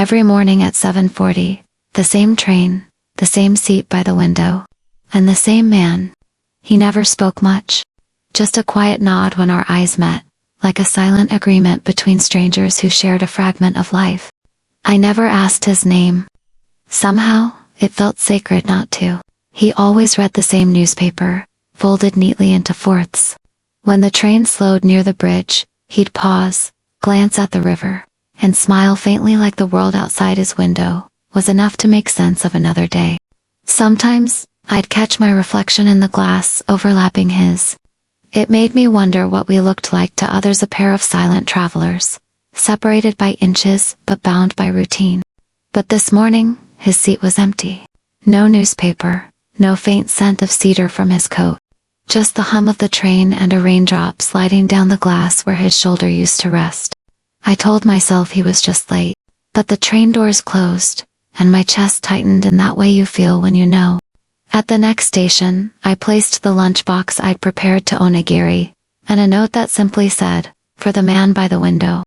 Every morning at 7:40, the same train, the same seat by the window, and the same man. He never spoke much. Just a quiet nod when our eyes met, like a silent agreement between strangers who shared a fragment of life. I never asked his name. Somehow, it felt sacred not to. He always read the same newspaper, folded neatly into fourths. When the train slowed near the bridge, he'd pause, glance at the river, and smile faintly like the world outside his window was enough to make sense of another day. Sometimes, I'd catch my reflection in the glass overlapping his. It made me wonder what we looked like to others, a pair of silent travelers, separated by inches but bound by routine. But this morning, his seat was empty. No newspaper, no faint scent of cedar from his coat. Just the hum of the train and a raindrop sliding down the glass where his shoulder used to rest. I told myself he was just late, but the train doors closed, and my chest tightened in that way you feel when you know. At the next station, I placed the lunchbox I'd prepared to onigiri, and a note that simply said, "For the man by the window."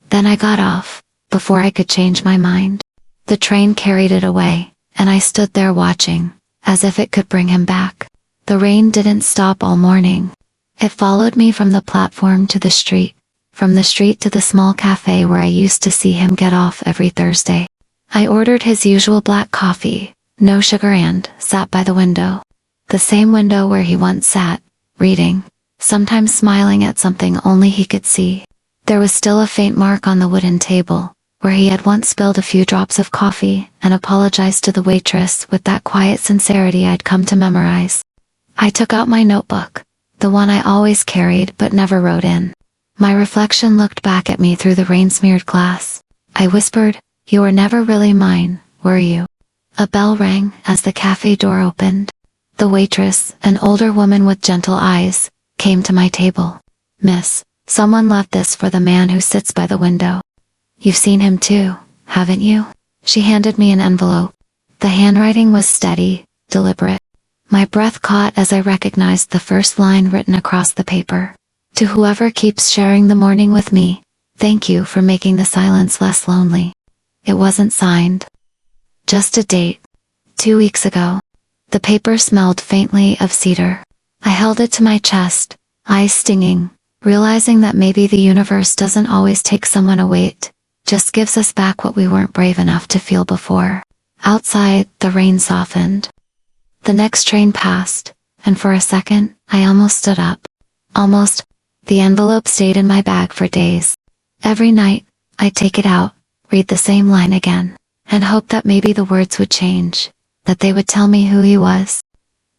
Then I got off, before I could change my mind. The train carried it away, and I stood there watching, as if it could bring him back. The rain didn't stop all morning. It followed me from the platform to the street, from the street to the small cafe where I used to see him get off every Thursday. I ordered his usual black coffee, no sugar, and sat by the window. The same window where he once sat, reading, sometimes smiling at something only he could see. There was still a faint mark on the wooden table, where he had once spilled a few drops of coffee and apologized to the waitress with that quiet sincerity I'd come to memorize. I took out my notebook, the one I always carried but never wrote in. My reflection looked back at me through the rain-smeared glass. I whispered, "You were never really mine, were you?" A bell rang as the cafe door opened. The waitress, an older woman with gentle eyes, came to my table. "Miss, someone left this for the man who sits by the window. You've seen him too, haven't you?" She handed me an envelope. The handwriting was steady, deliberate. My breath caught as I recognized the first line written across the paper. "To whoever keeps sharing the morning with me, thank you for making the silence less lonely." It wasn't signed. Just a date. 2 weeks ago. The paper smelled faintly of cedar. I held it to my chest, eyes stinging, realizing that maybe the universe doesn't always take someone away, it just gives us back what we weren't brave enough to feel before. Outside, the rain softened. The next train passed, and for a second, I almost stood up. Almost. The envelope stayed in my bag for days. Every night, I'd take it out, read the same line again, and hope that maybe the words would change, that they would tell me who he was.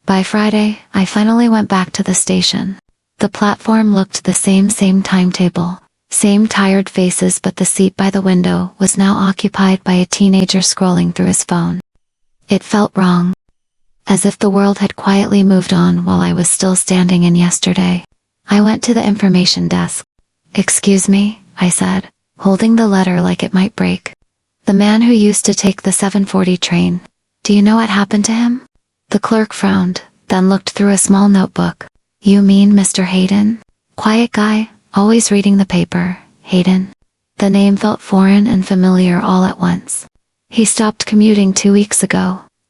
By Friday, I finally went back to the station. The platform looked the same timetable, same tired faces, but the seat by the window was now occupied by a teenager scrolling through his phone. It felt wrong. As if the world had quietly moved on while I was still standing in yesterday. I went to the information desk. "Excuse me," I said, holding the letter like it might break. "The man who used to take the 7:40 train. Do you know what happened to him?" The clerk frowned, then looked through a small notebook. "You mean Mr. Hayden? Quiet guy, always reading the paper, Hayden." The name felt foreign and familiar all at once. "He stopped commuting 2 weeks ago,"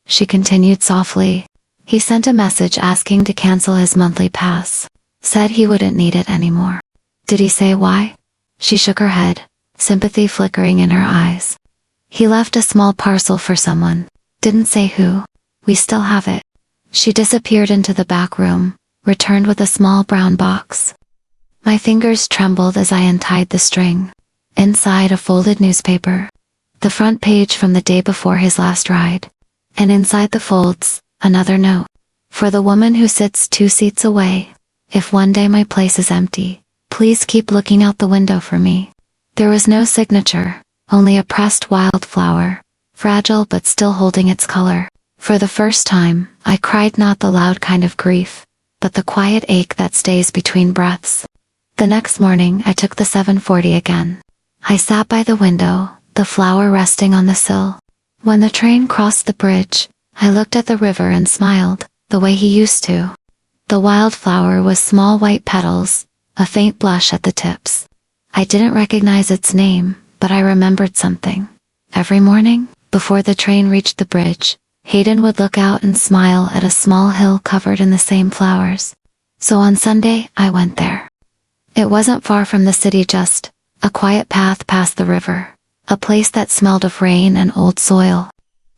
she continued softly. "He sent a message asking to cancel his monthly pass. Said he wouldn't need it anymore." "Did he say why?" She shook her head, sympathy flickering in her eyes. "He left a small parcel for someone. Didn't say who. We still have it." She disappeared into the back room, returned with a small brown box. My fingers trembled as I untied the string. Inside, a folded newspaper. The front page from the day before his last ride. And inside the folds, another note. "For the woman who sits 2 seats away. If one day my place is empty, please keep looking out the window for me." There was no signature, only a pressed wildflower, fragile but still holding its color. For the first time, I cried not the loud kind of grief, but the quiet ache that stays between breaths. The next morning I took the 7:40 again. I sat by the window, the flower resting on the sill. When the train crossed the bridge, I looked at the river and smiled, the way he used to. The wildflower was small white petals, a faint blush at the tips. I didn't recognize its name, but I remembered something. Every morning, before the train reached the bridge, Hayden would look out and smile at a small hill covered in the same flowers. So on Sunday, I went there. It wasn't far from the city, just a quiet path past the river, a place that smelled of rain and old soil.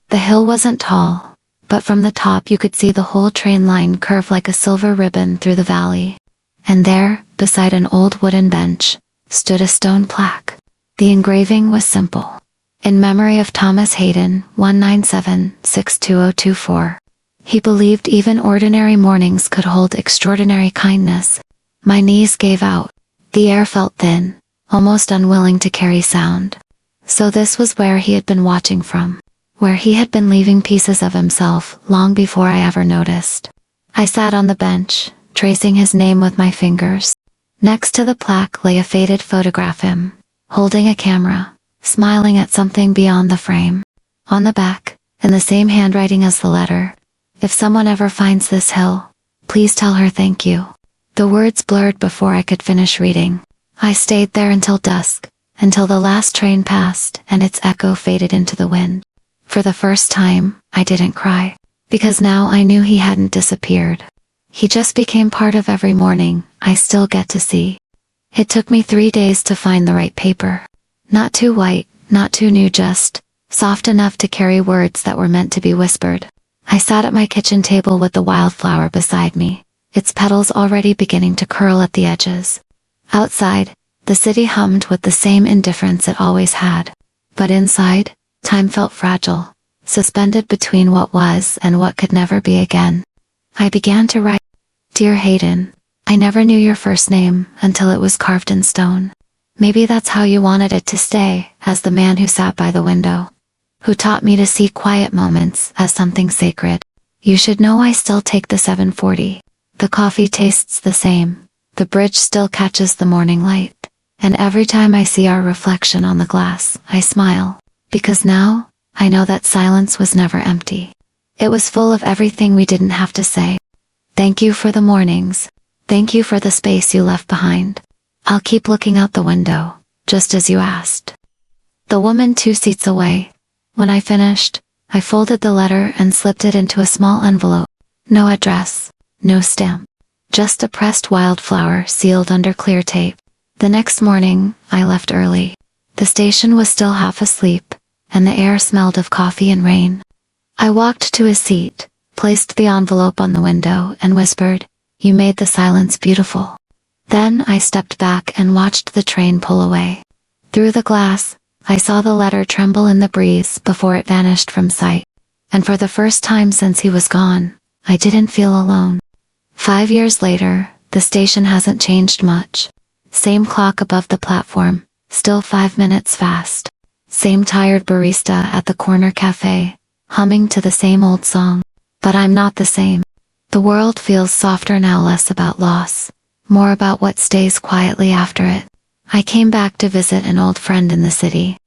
The hill wasn't tall, but from the top you could see the whole train line curve like a silver ribbon through the valley. And there, beside an old wooden bench, stood a stone plaque. The engraving was simple. In memory of Thomas Hayden, 197-62024. He believed even ordinary mornings could hold extraordinary kindness. My knees gave out. The air felt thin, almost unwilling to carry sound. So this was where he had been watching from, where he had been leaving pieces of himself long before I ever noticed. I sat on the bench, tracing his name with my fingers. Next to the plaque lay a faded photograph of him, holding a camera, smiling at something beyond the frame. On the back, in the same handwriting as the letter, "If someone ever finds this hill, please tell her thank you." The words blurred before I could finish reading. I stayed there until dusk, until the last train passed and its echo faded into the wind. For the first time, I didn't cry, because now I knew he hadn't disappeared. He just became part of every morning I still get to see. It took me 3 days to find the right paper. Not too white, not too new, just soft enough to carry words that were meant to be whispered. I sat at my kitchen table with the wildflower beside me, its petals already beginning to curl at the edges. Outside, the city hummed with the same indifference it always had. But inside, time felt fragile, suspended between what was and what could never be again. I began to write. Dear Hayden, I never knew your first name until it was carved in stone. Maybe that's how you wanted it to stay, as the man who sat by the window, who taught me to see quiet moments as something sacred. You should know I still take the 740. The coffee tastes the same. The bridge still catches the morning light. And every time I see our reflection on the glass, I smile. Because now, I know that silence was never empty. It was full of everything we didn't have to say. Thank you for the mornings. Thank you for the space you left behind. I'll keep looking out the window, just as you asked. The woman 2 seats away. When I finished, I folded the letter and slipped it into a small envelope. No address, no stamp. Just a pressed wildflower sealed under clear tape. The next morning, I left early. The station was still half asleep, and the air smelled of coffee and rain. I walked to his seat, placed the envelope on the window, and whispered, "You made the silence beautiful." Then I stepped back and watched the train pull away. Through the glass, I saw the letter tremble in the breeze before it vanished from sight. And for the first time since he was gone, I didn't feel alone. 5 years later, the station hasn't changed much. Same clock above the platform, still 5 minutes fast. Same tired barista at the corner cafe, humming to the same old song. But I'm not the same. The world feels softer now, less about loss, more about what stays quietly after it. I came back to visit an old friend in the city.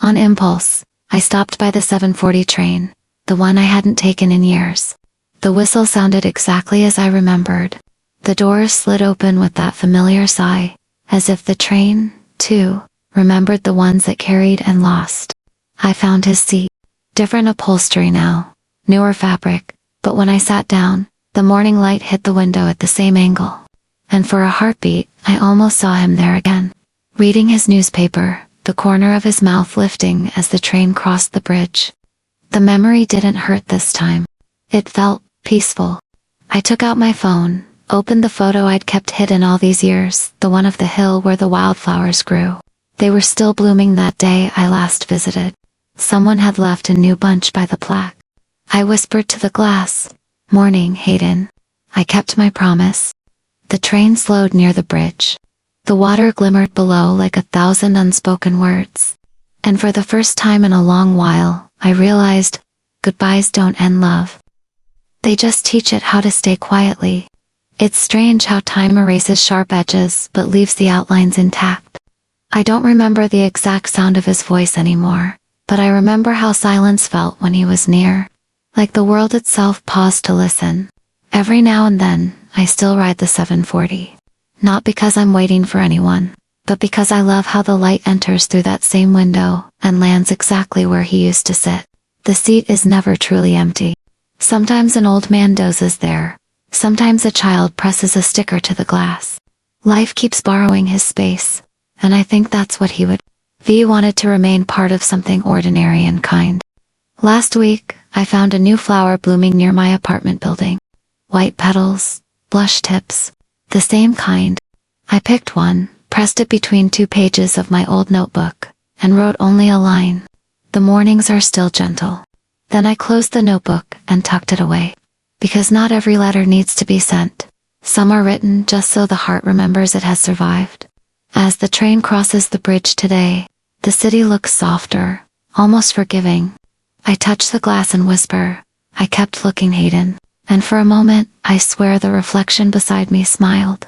On impulse, I stopped by the 740 train, the one I hadn't taken in years. The whistle sounded exactly as I remembered. The doors slid open with that familiar sigh, as if the train, too, remembered the ones it carried and lost. I found his seat. Different upholstery now, newer fabric, but when I sat down, the morning light hit the window at the same angle. And for a heartbeat, I almost saw him there again, reading his newspaper, the corner of his mouth lifting as the train crossed the bridge. The memory didn't hurt this time. It felt peaceful. I took out my phone, opened the photo I'd kept hidden all these years, the one of the hill where the wildflowers grew. They were still blooming that day I last visited. Someone had left a new bunch by the plaque. I whispered to the glass, "Morning, Hayden." I kept my promise. The train slowed near the bridge. The water glimmered below like 1,000 unspoken words. And for the first time in a long while, I realized, goodbyes don't end love. They just teach it how to stay quietly. It's strange how time erases sharp edges but leaves the outlines intact. I don't remember the exact sound of his voice anymore, but I remember how silence felt when he was near. Like the world itself paused to listen. Every now and then, I still ride the 740. Not because I'm waiting for anyone, but because I love how the light enters through that same window and lands exactly where he used to sit. The seat is never truly empty. Sometimes an old man dozes there. Sometimes a child presses a sticker to the glass. Life keeps borrowing his space, and I think that's what he would. V wanted to remain part of something ordinary and kind. Last week, I found a new flower blooming near my apartment building. White petals, blush tips, the same kind. I picked one, pressed it between 2 pages of my old notebook, and wrote only a line. The mornings are still gentle. Then I closed the notebook and tucked it away. Because not every letter needs to be sent. Some are written just so the heart remembers it has survived. As the train crosses the bridge today, the city looks softer, almost forgiving. I touch the glass and whisper, I kept looking, Hayden. And for a moment, I swear the reflection beside me smiled.